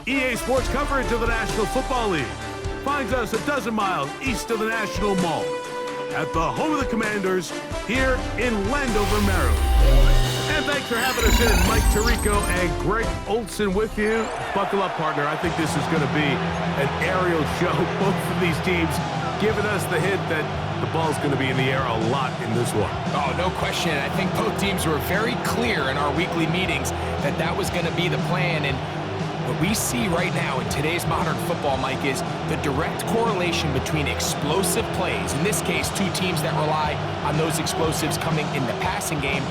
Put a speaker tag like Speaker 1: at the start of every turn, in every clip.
Speaker 1: EA Sports coverage of the National Football League finds us a dozen miles east of the National Mall at the home of the Commanders here in Landover, Maryland. And thanks for having us in. Mike Tirico and Greg Olson with you. Buckle up, partner. I think this is going to be an aerial show. Both of these teams giving us the hint that the ball's going to be in the air a lot in this one.
Speaker 2: Oh, no question. I think both teams were very clear in our weekly meetings that that was going to be the plan. And what we see right now in today's modern football, Mike, is the direct correlation between explosive plays, in this case, two teams that rely on those explosives coming in the passing game,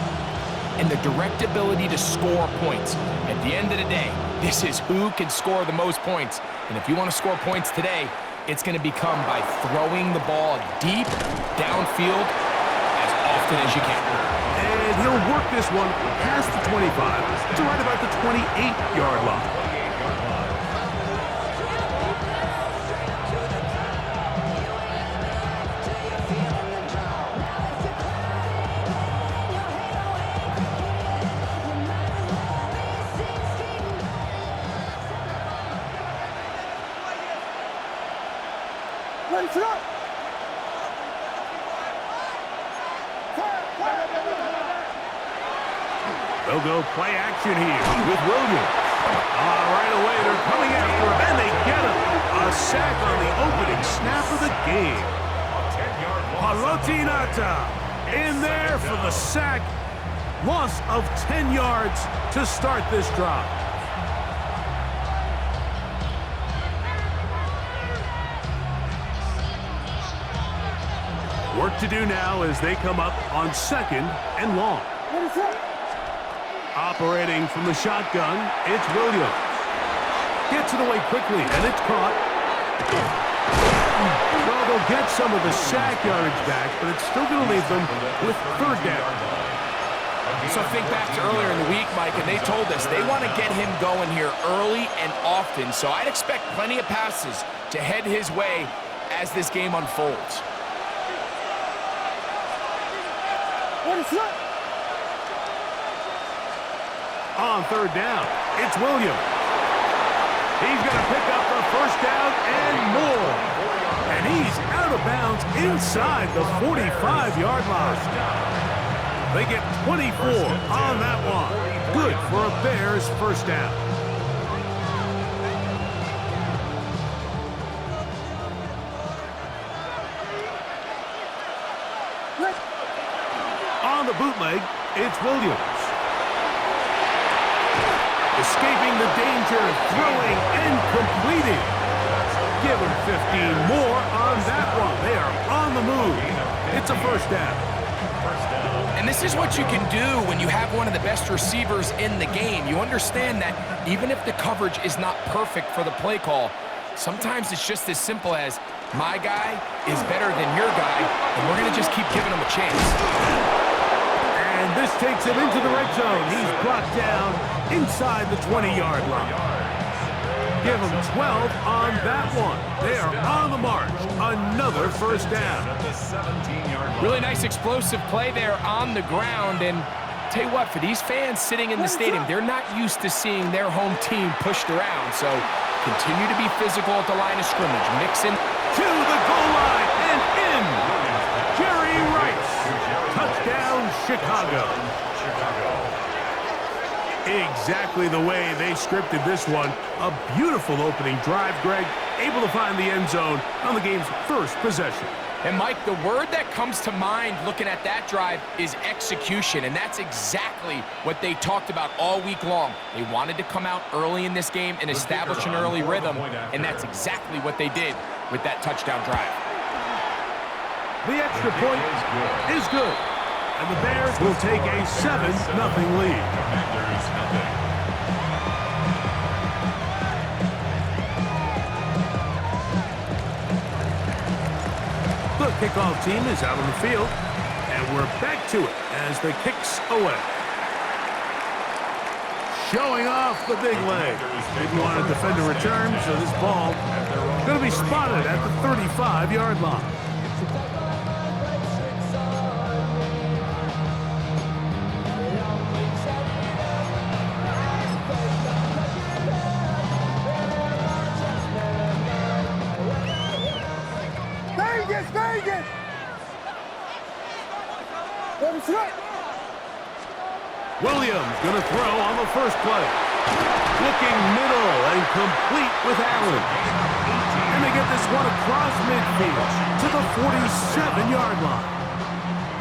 Speaker 2: and the direct ability to score points. At the end of the day, this is who can score the most points. And if you want to score points today, it's going to become by throwing the ball deep downfield as often as you can.
Speaker 1: And he'll work this one past the 25 to right about the 28-yard line. They'll go play action here with Williams. Right away, they're coming after him, and they get him. A sack on the opening snap of the game. Palotinata in there for the sack. Loss of 10 yards to start this drive. Work to do now as they come up on 2nd and long. Operating from the shotgun, it's Williams. Gets it away quickly, and it's caught. Well, they'll get some of the sack yardage back, but it's still going to leave them with 3rd down.
Speaker 2: So think back to earlier in the week, Mike, and they told us they want to get him going here early and often. So I'd expect plenty of passes to head his way as this game unfolds.
Speaker 1: On 3rd down, it's Williams. He's going to pick up the 1st down and more. And he's out of bounds inside the 45-yard line. They get 24 on that one. Good for a Bears 1st down. On the bootleg, it's Williams. Escaping the danger, throwing and completing. Give him 15 more on that one. They are on the move. It's a 1st down.
Speaker 2: And this is what you can do when you have one of the best receivers in the game. You understand that even if the coverage is not perfect for the play call, sometimes it's just as simple as my guy is better than your guy, and we're going to just keep giving him a chance.
Speaker 1: And this takes him into the red zone. He's brought down inside the 20-yard line. Give him 12 on that one. They are on the march. Another 1st down.
Speaker 2: Really nice explosive play there on the ground. And tell you what, for these fans sitting in the stadium, they're not used to seeing their home team pushed around. So continue to be physical at the line of scrimmage. Mix in
Speaker 1: to the goal line and in. Jerry Rice. Touchdown, Chicago. Exactly the way they scripted this one. A beautiful opening drive, Greg. Able to find the end zone on the game's 1st possession.
Speaker 2: And, Mike, the word that comes to mind looking at that drive is execution, and that's exactly what they talked about all week long. They wanted to come out early in this game and establish an early rhythm, and that's exactly what they did with that touchdown drive.
Speaker 1: The extra point is good, and the Bears will take a 7-0 lead. The kickoff team is out on the field, and we're back to it as the kick's away. Showing off the big leg. Didn't want to defend a return, so this ball going to be spotted at the 35-yard line. Williams going to throw on the first play. Looking middle and complete with Allen. And they get this one across midfield to the 47-yard line.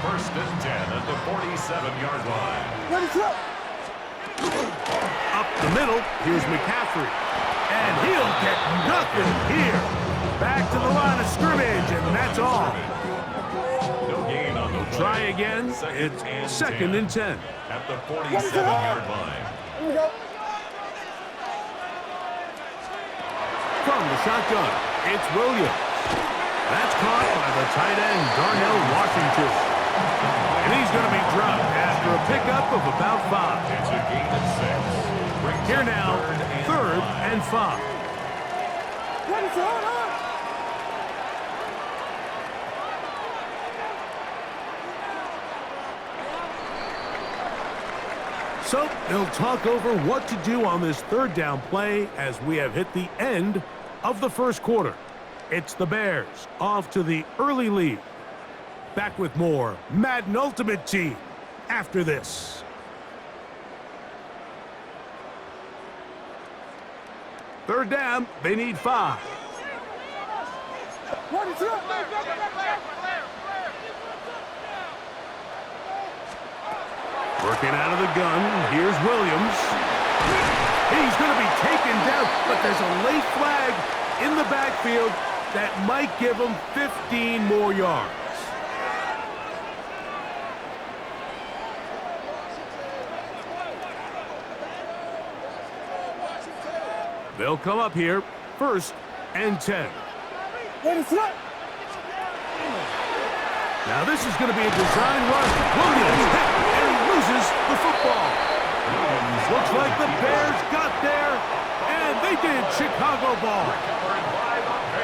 Speaker 3: First and 10 at the 47-yard line.
Speaker 1: Up the middle, here's McCaffrey. And he'll get nothing here. Back to the line of scrimmage, and that's all.
Speaker 3: No gain on the play.
Speaker 1: Try again. It's second and 10.
Speaker 3: At the 47-yard line.
Speaker 1: From the shotgun, it's Williams. That's caught by the tight end, Darnell Washington. And he's going to be dropped after a pickup of about 5.
Speaker 3: It's a gain of 6. Brings
Speaker 1: Here
Speaker 3: up
Speaker 1: now, third and 5. So they'll talk over what to do on this third down play as we have hit the end of the first quarter. It's the Bears off to the early lead. Back with more Madden Ultimate Team after this. Third down, they need 5. Working out of the gun, here's Williams. He's going to be taken down, but there's a late flag in the backfield that might give him 15 more yards. They'll come up here, first and 10. Now this is going to be a design run. Williams hit, and he loses the football. Looks like the Bears got there, and they did. Chicago ball.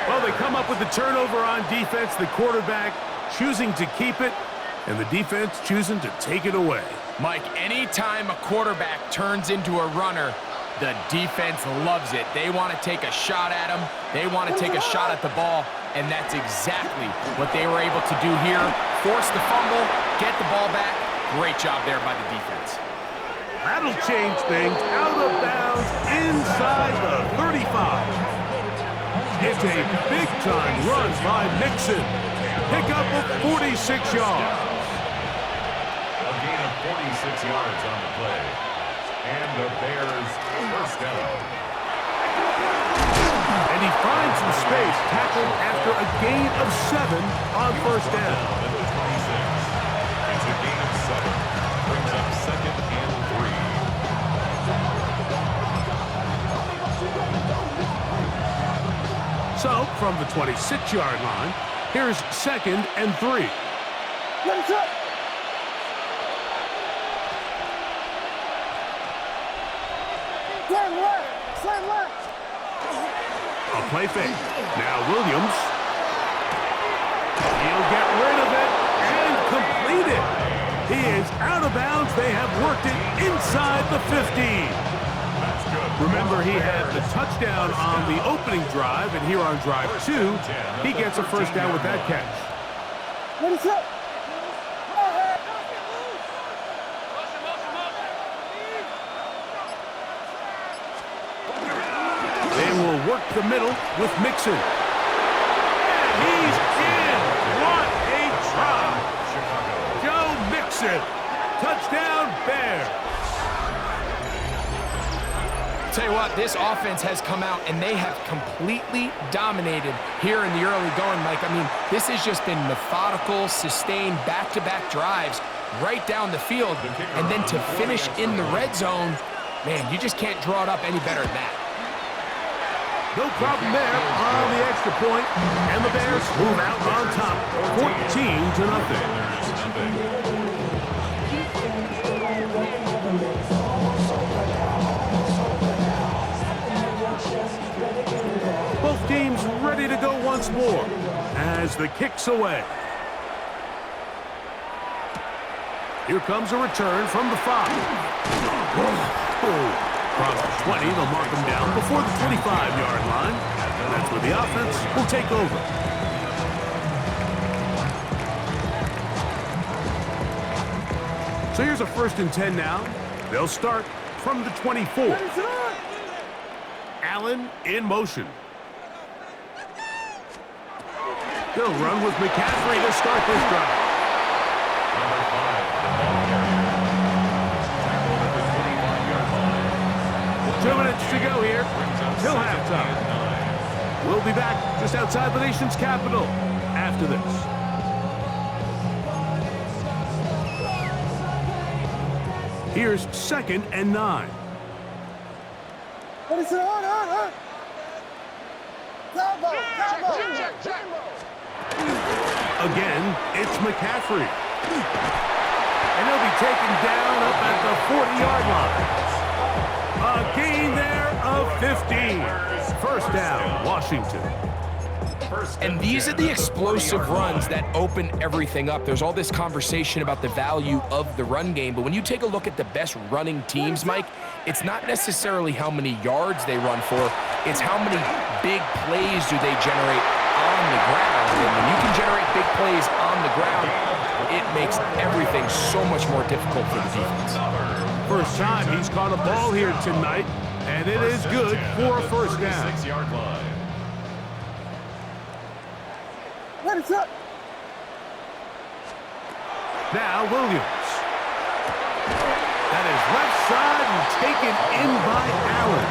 Speaker 1: Well, they come up with the turnover on defense. The quarterback choosing to keep it, and the defense choosing to take it away.
Speaker 2: Mike, anytime a quarterback turns into a runner, the defense loves it. They want to take a shot at him. They want to take a shot at the ball, and that's exactly what they were able to do here. Force the fumble, get the ball back. Great job there by the defense.
Speaker 1: That'll change things. Out of bounds inside the 35. It's a big-time run by Mixon. Pickup of 46 yards.
Speaker 3: A gain of 46 yards on the play. And the Bears first down.
Speaker 1: And he finds some space, tackled after a gain of 7 on first down.
Speaker 3: At the 26. It's a gain of 7. Brings up second and 3.
Speaker 1: So, from the 26-yard line, here's second and 3. A play fake. Now Williams. He'll get rid of it and complete it. He is out of bounds. They have worked it inside the 15. Remember, he had the touchdown on the opening drive, and here on drive 2, he gets a first down with that catch. They will work the middle with Mixon. And he's in. What a try. Joe Mixon. Touchdown, Bears.
Speaker 2: Tell you what, this offense has come out and they have completely dominated here in the early going, Mike. I mean, this has just been methodical, sustained, back-to-back drives right down the field. And then to finish in the red zone, man, you just can't draw it up any better than that.
Speaker 1: No problem there on the extra point, and the Bears move out on top, 14-0. Both teams ready to go once more as the kick's away. Here comes a return from the 5. Oh. Across the 20, they'll mark them down before the 25-yard line. And that's where the offense will take over. So here's a 1st and 10 now. They'll start from the 24. Allen in motion. They'll run with McCaffrey to start this drive.
Speaker 3: Number 5, the ball carrier. Tackled at the 25-yard line.
Speaker 1: 2 minutes to go here till halftime. We'll be back just outside the nation's capital after this. Here's 2nd and 9.
Speaker 4: What is it on? Combo!
Speaker 1: Again, it's McCaffrey. And he'll be taken down up at the 40-yard line. A gain there of 15. 1st down, Washington.
Speaker 2: And these are the explosive runs that open everything up. There's all this conversation about the value of the run game, but when you take a look at the best running teams, Mike, it's not necessarily how many yards they run for, it's how many big plays do they generate on the ground. And when you can generate big plays on the ground, it makes everything so much more difficult for the defense.
Speaker 1: First time he's caught a ball here tonight, and it is good for a 1st down.
Speaker 3: 6-yard line.
Speaker 4: What is up?
Speaker 1: Now Williams. That is left side and taken in by Allen.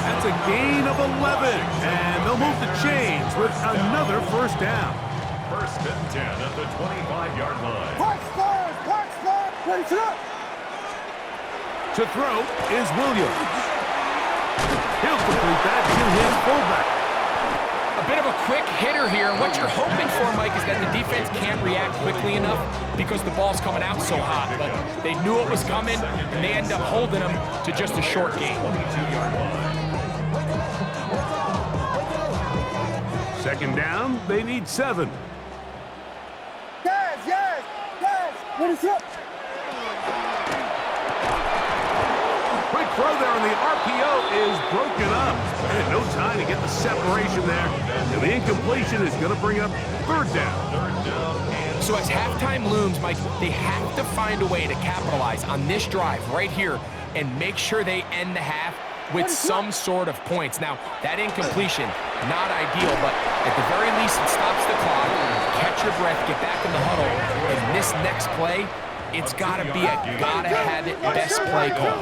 Speaker 1: That's a gain of 11, and they'll move the chains with another 1st down.
Speaker 3: 1st and 10 at the 25-yard line.
Speaker 4: Park stars! What is up?
Speaker 1: To throw is Williams. He'll complete that to his fullback.
Speaker 2: A bit of a quick hitter here, and what you're hoping for, Mike, is that the defense can't react quickly enough because the ball's coming out so hot. But they knew it was coming, and they end up holding them to just a short gain.
Speaker 3: 22-yard line.
Speaker 1: 2nd down, they need 7.
Speaker 4: Yes! What is up?
Speaker 1: Quick throw there, and the RPO is broken up. And no time to get the separation there. And the incompletion is going to bring up 3rd down.
Speaker 2: So as halftime looms, Mike, they have to find a way to capitalize on this drive right here and make sure they end the half with some sort of points. Now, that incompletion, not ideal, but at the very least, it stops the clock. Catch your breath, get back in the huddle, and this next play, it's got to be a gotta-have-it best play call.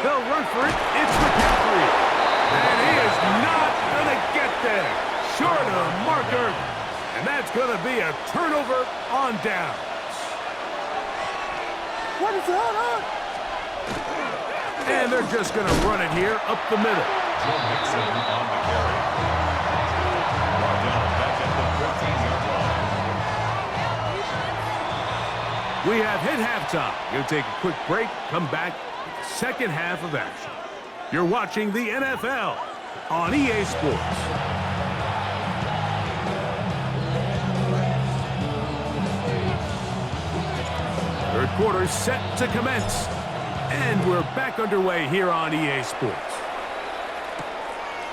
Speaker 1: They'll run for it. It's McCaffrey. And he is not going to get there. Short of marker. And that's going to be a turnover on downs.
Speaker 4: What is it on?
Speaker 1: And they're just going to run it here up the middle.
Speaker 3: Joe Mixon on the carry. Brought down back at the 14-yard line.
Speaker 1: We have hit halftime. Going to take a quick break, come back with the 2nd half of action. You're watching the NFL on EA Sports. Third quarter set to commence. And we're back underway here on EA Sports.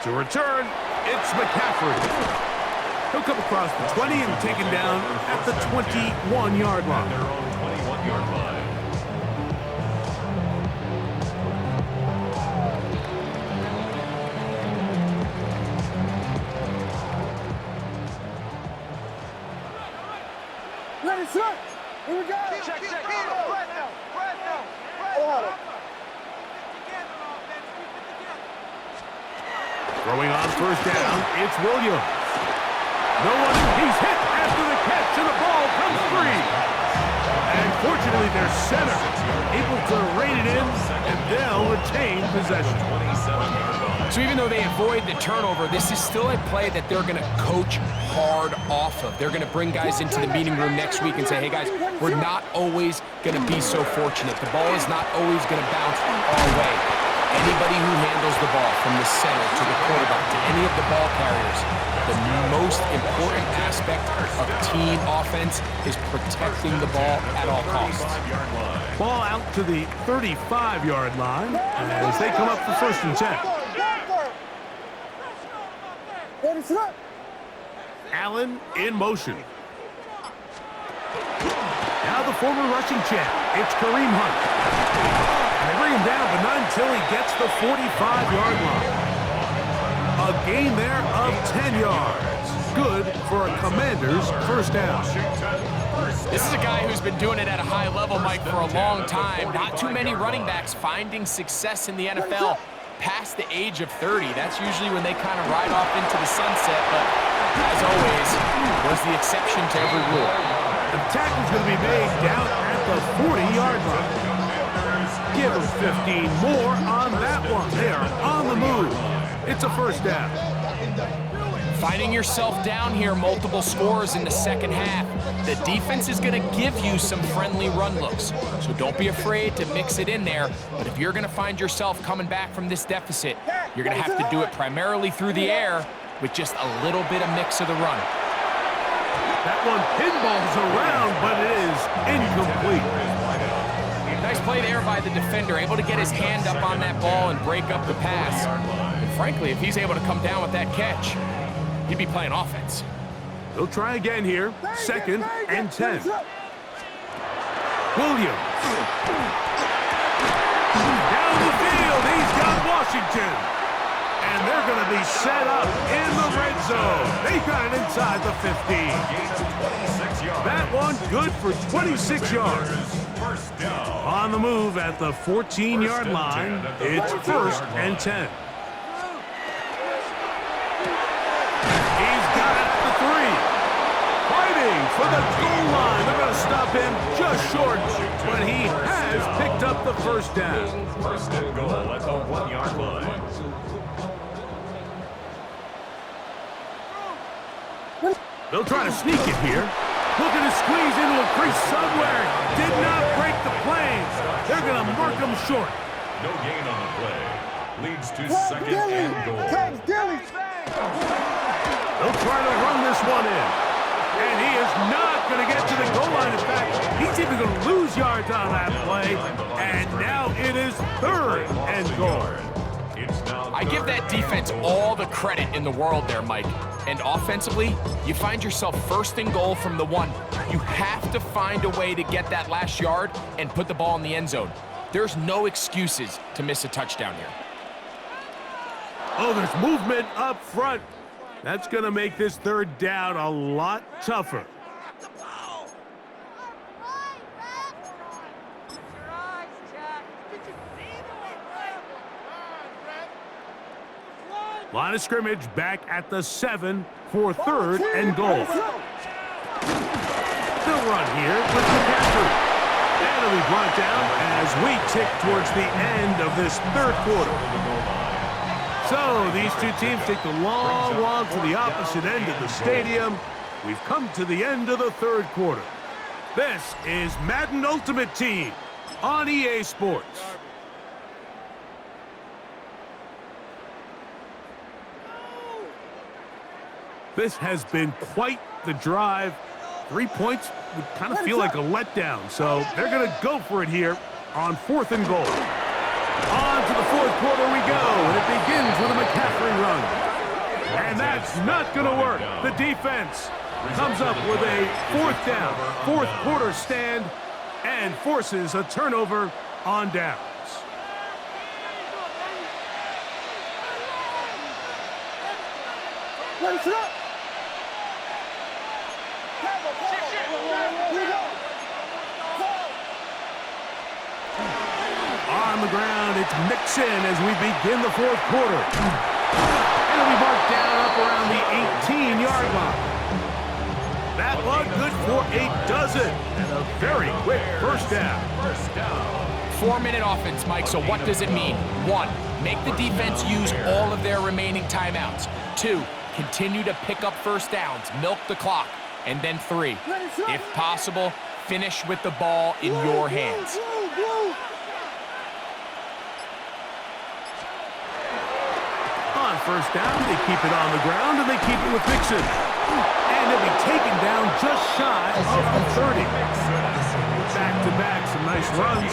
Speaker 1: To return, it's McCaffrey. He'll come across the 20 and taken down at the 21-yard line.
Speaker 3: Their own 21-yard line.
Speaker 4: Ready, sir? Here we go. Check.
Speaker 1: Throwing on 1st down, it's Williams. No one, he's hit after the catch, and the ball comes free. And fortunately, their center able to rein it in, and they'll retain possession.
Speaker 2: So even though they avoid the turnover, this is still a play that they're going to coach hard off of. They're going to bring guys into the meeting room next week and say, hey, guys, we're not always going to be so fortunate. The ball is not always going to bounce our way. Anybody who handles the ball from the center to the quarterback to any of the ball carriers, the most important aspect of team offense is protecting the ball at all costs.
Speaker 1: Ball out to the 35-yard line as they come up for 1st and 10. Allen in motion. the former rushing champ. It's Kareem Hunt. And they bring him down, but not until he gets the 45-yard line. A gain there of 10 yards. Good for a Commanders first down.
Speaker 2: This is a guy who's been doing it at a high level, Mike, for a long time. Not too many running backs finding success in the NFL past the age of 30. That's usually when they kind of ride off into the sunset, but as always, was the exception to every rule.
Speaker 1: The tackle's going to be made down at the 40-yard line. Give them 15 more on that one. They are on the move. It's a first down.
Speaker 2: Finding yourself down here, multiple scores in the second half. The defense is going to give you some friendly run looks, so don't be afraid to mix it in there. But if you're going to find yourself coming back from this deficit, you're going to have to do it primarily through the air with just a little bit of mix of the run.
Speaker 1: That one pinballs around, but it is incomplete.
Speaker 2: Nice play there by the defender, able to get his hand up on that ball and break up the pass. And frankly, if he's able to come down with that catch, he'd be playing offense.
Speaker 1: They'll try again here. Second and 10. Williams. Down the field. He's got Washington. And they're going to be set up in the red zone. They got it inside the 15. That one good for 26 yards. On the move at the 14-yard line. It's first and 10. For the goal line. They're going to stop him just short, but he has picked up the first down.
Speaker 3: First and goal at the 1-yard line.
Speaker 1: They'll try to sneak it here. Looking to squeeze into a crease somewhere. Did not break the planes. They're going to mark him short.
Speaker 3: No gain on the play. Leads to second and goal.
Speaker 1: They'll try to run this one in. And he is not going to get to the goal line. In fact, he's even going to lose yards on that play. And now it is third and goal.
Speaker 2: I give that defense all the credit in the world there, Mike. And offensively, you find yourself first and goal from the 1. You have to find a way to get that last yard and put the ball in the end zone. There's no excuses to miss a touchdown here.
Speaker 1: Oh, there's movement up front. That's going to make this third down a lot tougher. Line of scrimmage back at the 7 for third and goal. They'll run here with McCaffrey. And it'll be brought down as we tick towards the end of this third quarter. So these two teams take the long walk to the opposite end of the stadium. We've come to the end of the third quarter. This is Madden Ultimate Team on EA Sports. This has been quite the drive. 3 points would kind of feel like a letdown, so they're going to go for it here on fourth and goal. On to the fourth quarter we go, and it begins with a McCaffrey run. And that's not going to work. The defense comes up with a fourth down, fourth quarter stand, and forces a turnover on downs.
Speaker 4: Raise it up.
Speaker 1: On the ground, it's Mixon as we begin the fourth quarter. And it'll be marked down up around the 18-yard line. That one good for a dozen. And a very quick first down.
Speaker 2: 4-minute offense, Mike, so what does it mean? 1, make the defense use all of their remaining timeouts. 2, continue to pick up first downs, milk the clock. And then 3, if possible, finish with the ball in your hands.
Speaker 1: On first down, they keep it on the ground, and they keep it with Mixon. And they'll be taken down just shy of the 30. Back-to-back, some nice runs.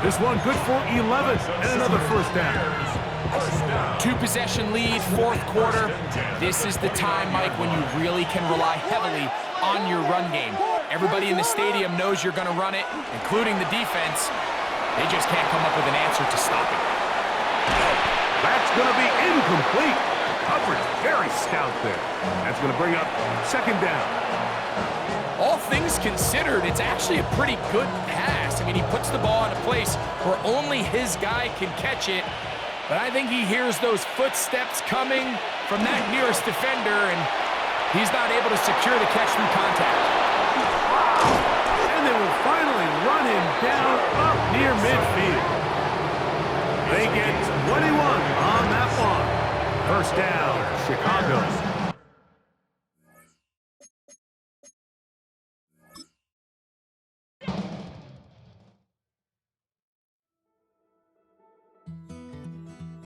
Speaker 1: This one good for 11, and another first down.
Speaker 2: 2-possession lead, fourth quarter. This is the time, Mike, when you really can rely heavily on your run game. Everybody in the stadium knows you're going to run it, including the defense. They just can't come up with an answer to stop it.
Speaker 1: That's going to be incomplete. Coverage very stout there. That's going to bring up second down.
Speaker 2: All things considered, it's actually a pretty good pass. I mean, he puts the ball in a place where only his guy can catch it. But I think he hears those footsteps coming from that nearest defender, and he's not able to secure the catch through contact.
Speaker 1: And they will finally run him down up near midfield. They get 21 on that one. First down, Chicago.